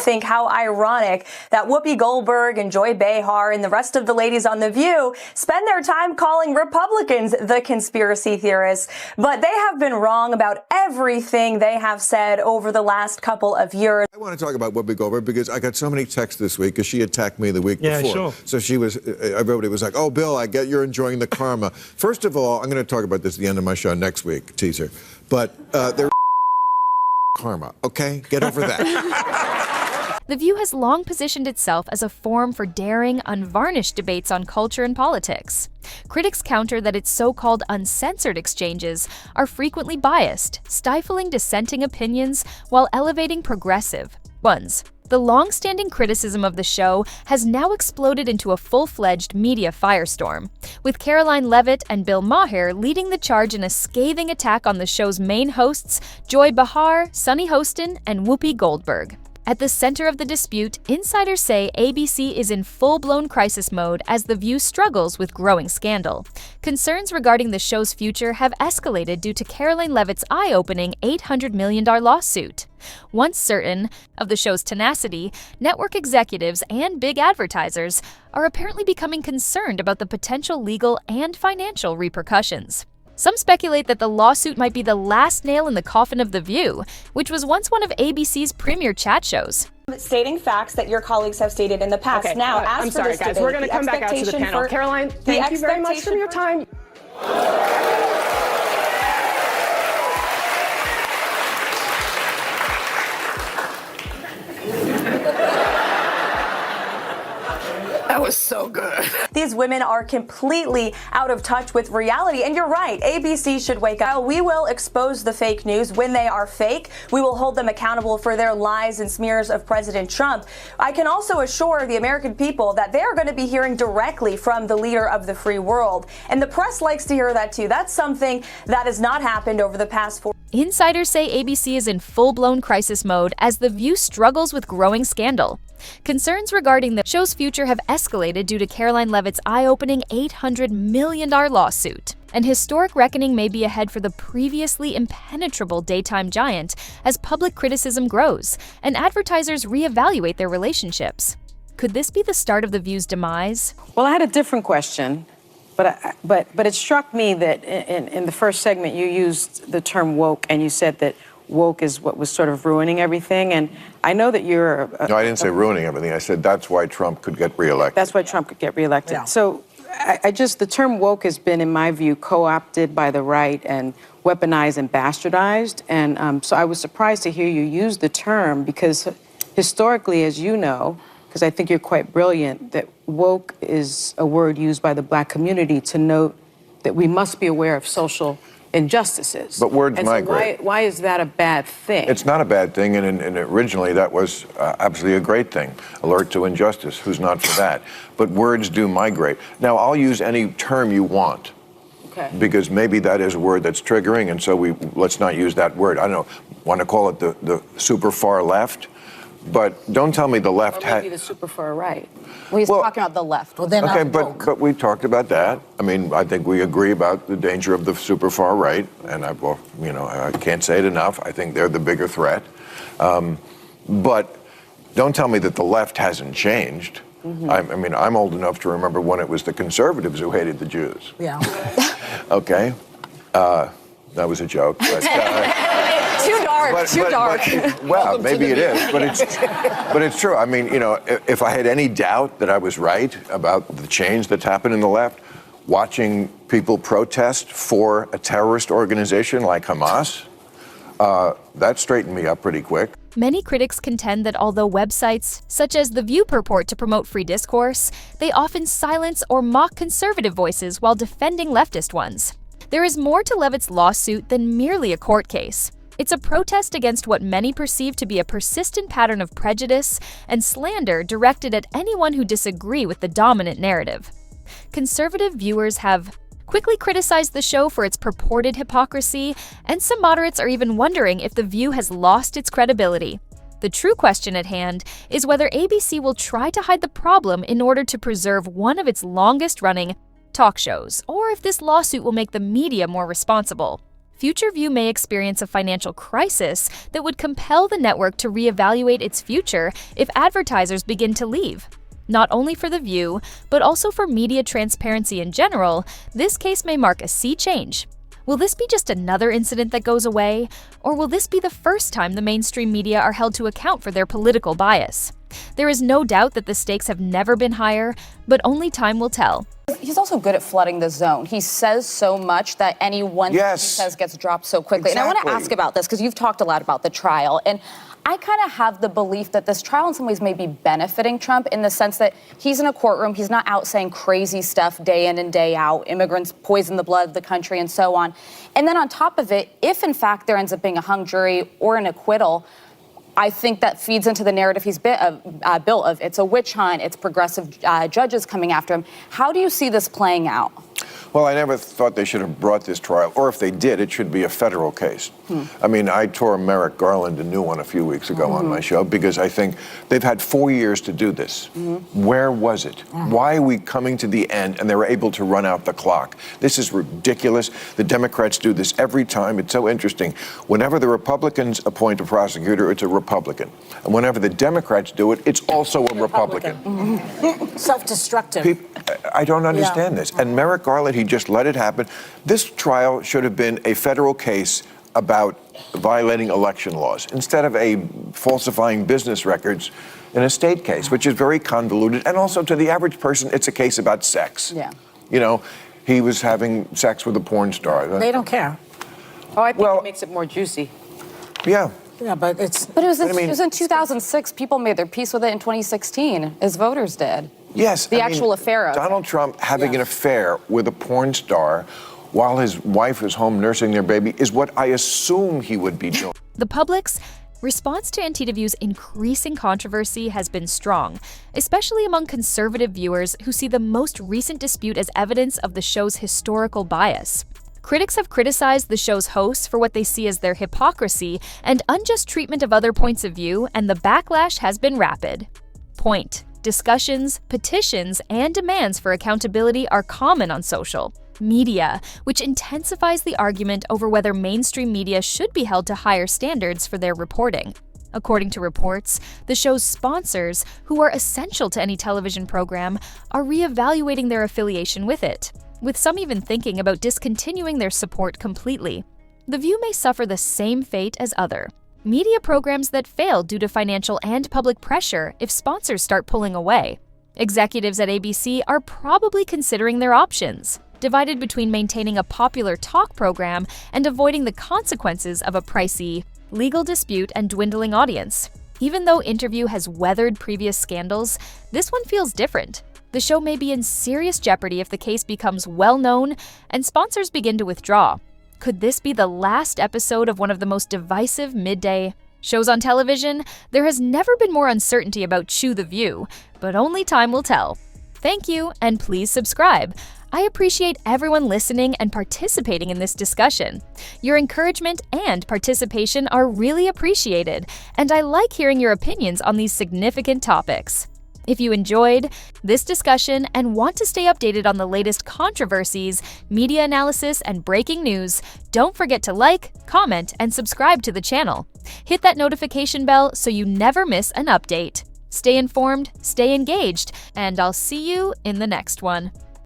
think how ironic that Whoopi Goldberg and Joy Behar and the rest of the ladies on The View spend their time calling Republicans the conspiracy theorists. But they have been wrong about everything they have said over the last couple of years. I want to talk about Whoopi Goldberg because I got so many texts this week because she attacked me the week before. Sure. So everybody was like, oh, Bill, I get you're enjoying the karma. First of all, I'm going to talk about this at the end of my show next week, teaser. But they're karma, okay? Get over that. The View has long positioned itself as a forum for daring, unvarnished debates on culture and politics. Critics counter that its so-called uncensored exchanges are frequently biased, stifling dissenting opinions while elevating progressive ones. The long-standing criticism of the show has now exploded into a full-fledged media firestorm, with Karoline Leavitt and Bill Maher leading the charge in a scathing attack on the show's main hosts, Joy Behar, Sunny Hostin, and Whoopi Goldberg. At the center of the dispute, insiders say ABC is in full-blown crisis mode as The View struggles with growing scandal. Concerns regarding the show's future have escalated due to Karoline Leavitt's eye-opening $800 million lawsuit. Once certain of the show's tenacity, network executives and big advertisers are apparently becoming concerned about the potential legal and financial repercussions. Some speculate that the lawsuit might be the last nail in the coffin of The View, which was once one of ABC's premier chat shows. Stating facts that your colleagues have stated in the past. Okay, now, as I'm for sorry, this guys. debate, We're going to come back out to the panel. Karoline, thank you very much for your time. That was so good. These women are completely out of touch with reality. And you're right, ABC should wake up. We will expose the fake news when they are fake. We will hold them accountable for their lies and smears of President Trump. I can also assure the American people that they are going to be hearing directly from the leader of the free world. And the press likes to hear that too. That's something that has not happened over the past 4 years. Insiders say ABC is in full-blown crisis mode as The View struggles with growing scandal. Concerns regarding the show's future have escalated due to Karoline Leavitt's eye-opening $800 million lawsuit. An historic reckoning may be ahead for the previously impenetrable daytime giant as public criticism grows and advertisers reevaluate their relationships. Could this be the start of The View's demise? Well, I had a different question, but it struck me that in the first segment you used the term woke and you said that woke is what was sort of ruining everything. And I know that you're... No, I didn't say ruining everything. I said that's why Trump could get reelected. That's why Trump could get reelected. Yeah. So the term woke has been, in my view, co-opted by the right and weaponized and bastardized. And so I was surprised to hear you use the term because historically, as you know, because I think you're quite brilliant, that woke is a word used by the Black community to note that we must be aware of social injustices. But words and migrate. So why is that a bad thing? It's not a bad thing, and originally that was absolutely a great thing. Alert to injustice, who's not for that? But words do migrate. Now, I'll use any term you want, okay, because maybe that is a word that's triggering, and so let's not use that word. I don't know, want to call it the super far left? But don't tell me the left or maybe the super far right. Well, he's talking about the left. Well, then okay, but we talked about that. I mean, I think we agree about the danger of the super far right, and I can't say it enough. I think they're the bigger threat. But don't tell me that the left hasn't changed. Mm-hmm. I mean, I'm old enough to remember when it was the conservatives who hated the Jews. Yeah. Okay, that was a joke. But, too dark. Well, maybe it is, but it's true. I mean, if I had any doubt that I was right about the change that's happened in the left, watching people protest for a terrorist organization like Hamas, that straightened me up pretty quick. Many critics contend that although websites such as The View purport to promote free discourse, they often silence or mock conservative voices while defending leftist ones. There is more to Leavitt's lawsuit than merely a court case. It's a protest against what many perceive to be a persistent pattern of prejudice and slander directed at anyone who disagree with the dominant narrative. Conservative viewers have quickly criticized the show for its purported hypocrisy, and some moderates are even wondering if The View has lost its credibility. The true question at hand is whether ABC will try to hide the problem in order to preserve one of its longest-running talk shows, or if this lawsuit will make the media more responsible. Future View may experience a financial crisis that would compel the network to reevaluate its future if advertisers begin to leave. Not only for The View, but also for media transparency in general, this case may mark a sea change. Will this be just another incident that goes away, or will this be the first time the mainstream media are held to account for their political bias? There is no doubt that the stakes have never been higher, but only time will tell. He's also good at flooding the zone. He says so much that any one thing he says gets dropped so quickly. Exactly. And I want to ask about this because you've talked a lot about the trial. And I kind of have the belief that this trial in some ways may be benefiting Trump in the sense that he's in a courtroom, he's not out saying crazy stuff day in and day out, immigrants poison the blood of the country and so on. And then on top of it, if in fact there ends up being a hung jury or an acquittal, I think that feeds into the narrative he's built of it's a witch hunt, it's progressive judges coming after him. How do you see this playing out? Well, I never thought they should have brought this trial, or if they did, it should be a federal case. I mean, I tore Maher Karoline a new one a few weeks ago on my show because I think they've had 4 years to do this. Where was it? Why are we coming to the end and they're able to run out the clock? This is ridiculous. The Democrats do this every time. It's so interesting. Whenever the Republicans appoint a prosecutor, it's a Republican. And whenever the Democrats do it, it's also a Republican. Self-destructive. I don't understand this. And Maher Karoline, he just let it happen. This trial should have been a federal case about violating election laws instead of a falsifying business records in a state case, which is very convoluted. And also to the average person, it's a case about sex. Yeah. You know, he was having sex with a porn star. They don't care. Oh, I think it makes it more juicy. Yeah. Yeah, but it's... But it was in 2006. People made their peace with it in 2016, as voters did. Yes. The actual affair of Donald Trump having an affair with a porn star while his wife is home nursing their baby is what I assume he would be doing. The public's response to Antidoview's increasing controversy has been strong, especially among conservative viewers who see the most recent dispute as evidence of the show's historical bias. Critics have criticized the show's hosts for what they see as their hypocrisy and unjust treatment of other points of view, and the backlash has been rapid. Point: discussions, petitions, and demands for accountability are common on social media, which intensifies the argument over whether mainstream media should be held to higher standards for their reporting. According to reports, the show's sponsors, who are essential to any television program, are reevaluating their affiliation with it, with some even thinking about discontinuing their support completely. The View may suffer the same fate as other media programs that fail due to financial and public pressure if sponsors start pulling away. Executives at ABC are probably considering their options, divided between maintaining a popular talk program and avoiding the consequences of a pricey legal dispute and dwindling audience. Even though Interview has weathered previous scandals, this one feels different. The show may be in serious jeopardy if the case becomes well-known and sponsors begin to withdraw. Could this be the last episode of one of the most divisive midday shows on television? There has never been more uncertainty about Chew the View, but only time will tell. Thank you, and please subscribe. I appreciate everyone listening and participating in this discussion. Your encouragement and participation are really appreciated, and I like hearing your opinions on these significant topics. If you enjoyed this discussion and want to stay updated on the latest controversies, media analysis, and breaking news, don't forget to like, comment, and subscribe to the channel. Hit that notification bell so you never miss an update. Stay informed, stay engaged, and I'll see you in the next one.